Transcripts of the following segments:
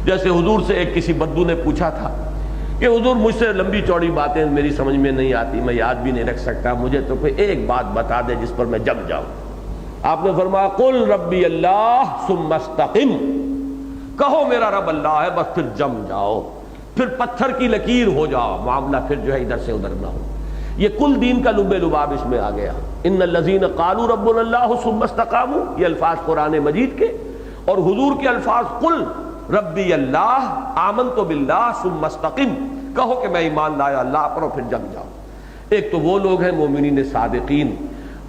جیسے حضور سے ایک کسی بدو نے پوچھا تھا کہ حضور مجھ سے لمبی چوڑی باتیں میری سمجھ میں نہیں آتی، میں یاد بھی نہیں رکھ سکتا، مجھے تو کوئی ایک بات بتا دے جس پر میں جم جاؤں۔ آپ نے فرمایا قل ربی اللہ ثم استقم، کہو میرا رب اللہ ہے، بس پھر جم جاؤ، پھر پتھر کی لکیر ہو جاؤ، معاملہ پھر جو ہے ادھر سے ادھر نہ ہو۔ یہ کل دین کا لب لباب اس میں آ گیا۔ ان الذین قالوا ربنا اللہ ثم استقاموا، یہ الفاظ قرآن مجید کے، اور حضور کے الفاظ قل ربی اللہ آمنت باللہ ثم استقم، کہو کہ میں ایمان لایا اللہ پر اور پھر جم جاؤ۔ ایک تو وہ لوگ ہیں مومنین صادقین،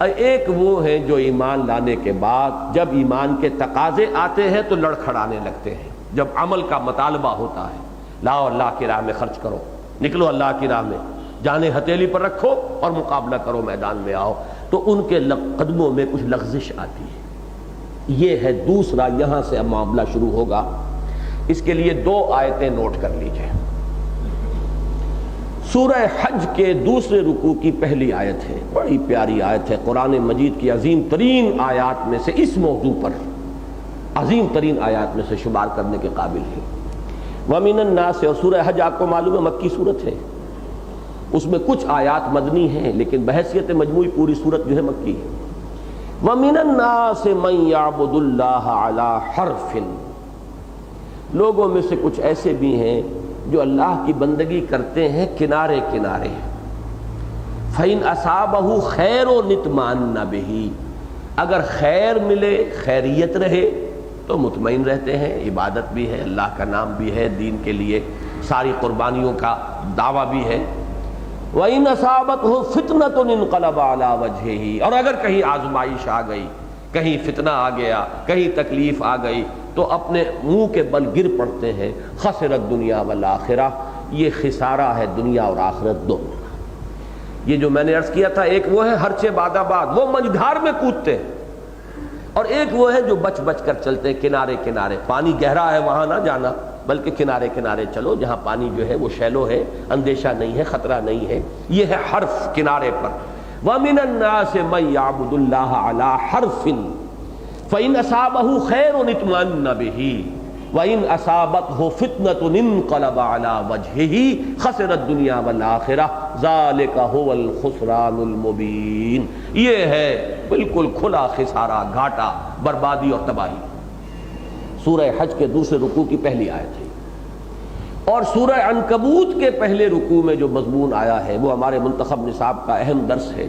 ایک وہ ہیں جو ایمان لانے کے بعد جب ایمان کے تقاضے آتے ہیں تو لڑکھڑانے لگتے ہیں، جب عمل کا مطالبہ ہوتا ہے، لاؤ اللہ کی راہ میں خرچ کرو، نکلو اللہ کی راہ میں، جانے ہتھیلی پر رکھو اور مقابلہ کرو، میدان میں آؤ، تو ان کے قدموں میں کچھ لغزش آتی ہے۔ یہ ہے دوسرا، یہاں سے اب معاملہ شروع ہوگا۔ اس کے لیے 2 آیتیں نوٹ کر لیجئے۔ سورہ حج کے دوسرے رکوع کی پہلی آیت ہے، بڑی پیاری آیت ہے، قرآن مجید کی عظیم ترین آیات میں سے، اس موضوع پر عظیم ترین آیات میں سے شمار کرنے کے قابل ہے۔ وَمِنَ النَّاسِ، اور سورہ حج آپ کو معلوم ہے مکی صورت ہے، اس میں کچھ آیات مدنی ہیں لیکن بحیثیت مجموعی پوری صورت جو ہے مکی ہے۔ وَمِنَ النَّاسِ مَن يَعْبُدُ اللَّهَ عَلَى حَرْفٍ، لوگوں میں سے کچھ ایسے بھی ہیں جو اللہ کی بندگی کرتے ہیں کنارے کنارے۔ فَإِنْ أَصَابَهُ خَيْرٌ اطْمَأَنَّ بِهِ، اگر خیر ملے، خیریت رہے تو مطمئن رہتے ہیں، عبادت بھی ہے، اللہ کا نام بھی ہے، دین کے لیے ساری قربانیوں کا دعویٰ بھی ہے۔ وَإِنْ أَصَابَتْهُ فِتْنَةٌ انقلب عَلَى وَجْهِهِ، اور اگر کہیں آزمائش آ گئی، کہیں فتنہ آ گیا، کہیں تکلیف آ گئی تو اپنے منہ کے بل گر پڑتے ہیں۔ خسرت دنیا والآخرہ، یہ خسارہ ہے دنیا اور آخرت دونوں کا۔ یہ جو میں نے عرض کیا تھا، ایک وہ ہے ہرچے باد آباد، وہ منجھار میں کودتے ہیں، اور ایک وہ ہے جو بچ بچ کر چلتے ہیں کنارے کنارے، پانی گہرا ہے وہاں نہ جانا بلکہ کنارے کنارے چلو جہاں پانی جو ہے وہ شیلو ہے، اندیشہ نہیں ہے، خطرہ نہیں ہے۔ یہ ہے حرف کنارے پر۔ وَمِنَ النَّاسِ مَن يَعْبُدُ اللَّهَ عَلَى حَرْفٍ فَإِنْ أَصَابَهُ خَيْرٌ اطْمَأَنَّ بِهِ وَإِنْ أَصَابَتْهُ فِتْنَةٌ انقلب عَلَى وَجْهِهِ خَسِرَ الدُّنْيَا وَالْآخِرَةَ ذَلِكَ هُوَ الْخُسْرَانُ الْمُبِينُ، یہ ہے بالکل کھلا خسارہ، گھاٹا، بربادی اور تباہی۔ سورہ حج کے دوسرے رکوع کی پہلی آیت ہے، اور سورہ عنکبوت کے پہلے رکوع میں جو مضمون آیا ہے وہ ہمارے منتخب نصاب کا اہم درس ہے،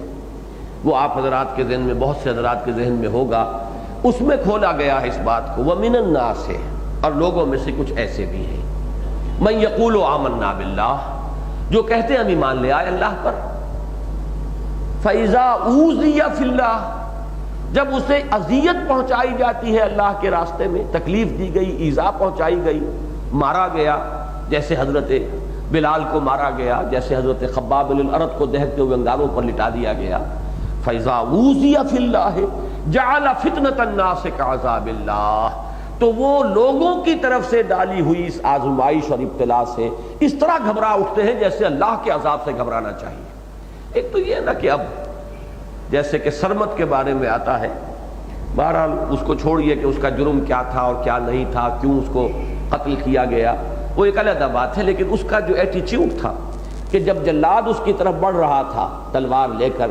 وہ آپ حضرات کے ذہن میں، بہت سے حضرات کے ذہن میں ہوگا۔ اس میں کھولا گیا ہے اس بات کو، وَمِنَ النَّاسِ، اور لوگوں میں سے کچھ ایسے بھی ہیں، مَن يَقُولُ آمَنَّا بِاللَّهِ، جو کہتے ہیں ہم ایمان لے آئے اللہ پر، فَإِذَا أُوذِيَ فِي اللَّهِ، جب اسے اذیت پہنچائی جاتی ہے اللہ کے راستے میں، تکلیف دی گئی، ایذا پہنچائی گئی، مارا گیا، جیسے حضرت بلال کو مارا گیا، جیسے حضرت خباب بن الارت کو دہتے ہوئے انگاروں پر لٹا دیا گیا، فَإِذَا أُوذِيَ فِي اللَّهِ جَعَلَ فِتْنَةَ النَّاسِ كَعَذَابِ اللَّهِ، تو وہ لوگوں کی طرف سے ڈالی ہوئی اس آزمائش اور ابتلا سے اس طرح گھبرا اٹھتے ہیں جیسے اللہ کے عذاب سے گھبرانا چاہیے۔ ایک تو یہ نا کہ اب جیسے کہ سرمت کے بارے میں آتا ہے، بہرحال اس کو چھوڑیے کہ اس کا جرم کیا تھا اور کیا نہیں تھا، کیوں اس کو قتل کیا گیا، وہ ایک علیحدہ بات ہے، لیکن اس کا جو ایٹیچیوڈ تھا کہ جب جلاد اس کی طرف بڑھ رہا تھا تلوار لے کر،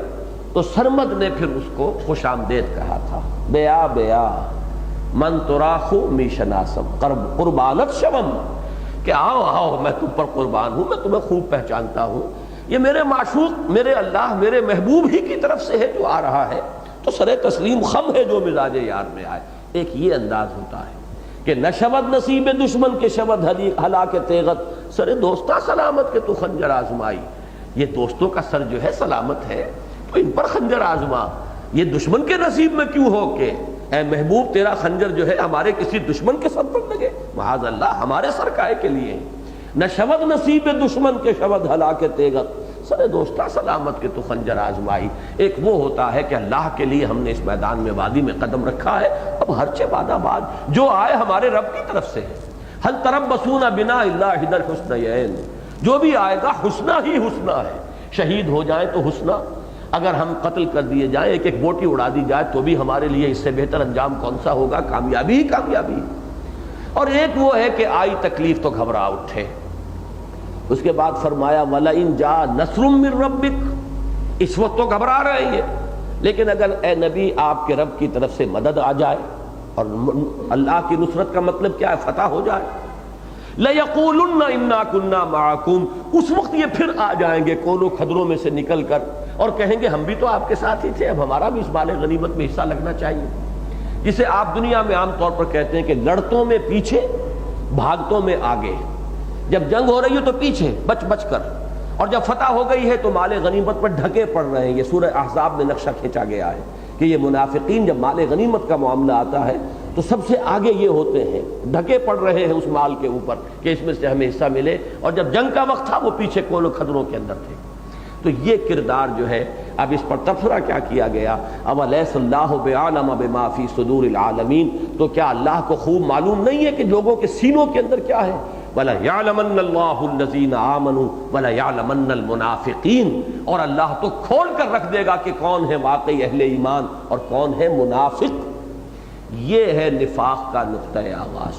تو سرمد نے پھر اس کو خوش آمدید کہا تھا، بیا بیا من تراخو می شناسم قربانت شوم، کہ آؤ آؤ میں تم پر قربان ہوں، میں تمہیں خوب پہچانتا ہوں، یہ میرے معشوق، میرے اللہ، میرے محبوب ہی کی طرف سے ہے جو آ رہا ہے، تو سر تسلیم خم ہے جو مزاج یار میں آئے۔ ایک یہ انداز ہوتا ہے کہ نہ شود نصیب دشمن کے شود ہلاک تیغت، سر دوستہ سلامت کے تو خنجر آزمائی، یہ دوستوں کا سر جو ہے سلامت ہے تو ان پر خنجر آزما، یہ دشمن کے نصیب میں کیوں ہو کہ اے محبوب تیرا خنجر جو ہے ہمارے کسی دشمن کے سر پر لگے، معاذ اللہ، ہمارے سر کائے کے لیے، نہ شود نصیب دشمن کے شود ہلاک تیغت، سر دوستہ سلامت کے تو خنجر آزمائی۔ ایک وہ ہوتا ہے کہ اللہ کے لیے ہم نے اس میدان میں وادی میں قدم رکھا ہے، اب ہرچے بعد آباد جو آئے ہمارے رب کی طرف سے ہے۔ ہل تربصون بنا الا احدی الحسنیین، جو بھی آئے گا حسنہ ہی حسنہ ہے، شہید ہو جائیں تو حسنہ، اگر ہم قتل کر دیے جائیں، ایک ایک بوٹی اڑا دی جائے تو بھی ہمارے لیے اس سے بہتر انجام کون سا ہوگا؟ کامیابی ہی کامیابی۔ اور ایک وہ ہے کہ آئی تکلیف تو گھبرا اٹھے. اس کے بعد فرمایا وَلَئِن جَاءَ نَصْرٌ مِّن رَبِّكَ، اس وقت تو گھبرا رہے ہیں لیکن اگر اے نبی آپ کے رب کی طرف سے مدد آ جائے، اور اللہ کی نصرت کا مطلب کیا ہے؟ فتح ہو جائے. لَيَقُولُنَّ إِنَّا كُنَّا مَعَكُمْ، اس وقت یہ پھر آ جائیں گے کونوں کھدروں میں سے نکل کر اور کہیں گے ہم بھی تو آپ کے ساتھ ہی تھے، اب ہمارا بھی اس مال غنیمت میں حصہ لگنا چاہیے. جسے آپ دنیا میں عام طور پر کہتے ہیں کہ لڑتوں میں پیچھے بھاگتوں میں آگے. جب جنگ ہو رہی ہے تو پیچھے بچ بچ کر، اور جب فتح ہو گئی ہے تو مال غنیمت پر ڈھکے پڑ رہے ہیں. یہ سورہ احزاب میں نقشہ کھینچا گیا ہے کہ یہ منافقین جب مال غنیمت کا معاملہ آتا ہے تو سب سے آگے یہ ہوتے ہیں، ڈھکے پڑ رہے ہیں اس مال کے اوپر کہ اس میں سے ہمیں حصہ ملے، اور جب جنگ کا وقت تھا وہ پیچھے کونوں کھدروں کے اندر تھے. تو یہ کردار جو ہے، اب اس پر تبصرہ کیا کیا گیا، اولیس اللہ بعالم بما فی صدور العالمین، تو کیا اللہ کو خوب معلوم نہیں ہے کہ لوگوں کے سینوں کے اندر کیا ہے؟ وَلَيَعْلَمَنَّ اللَّهُ الَّذِينَ آمَنُوا وَلَيَعْلَمَنَّ الْمُنَافِقِينَ، اور اللہ تو کھول کر رکھ دے گا کہ کون ہے واقعی اہل ایمان اور کون ہے منافق. یہ ہے نفاق کا نقطۂ آغاز.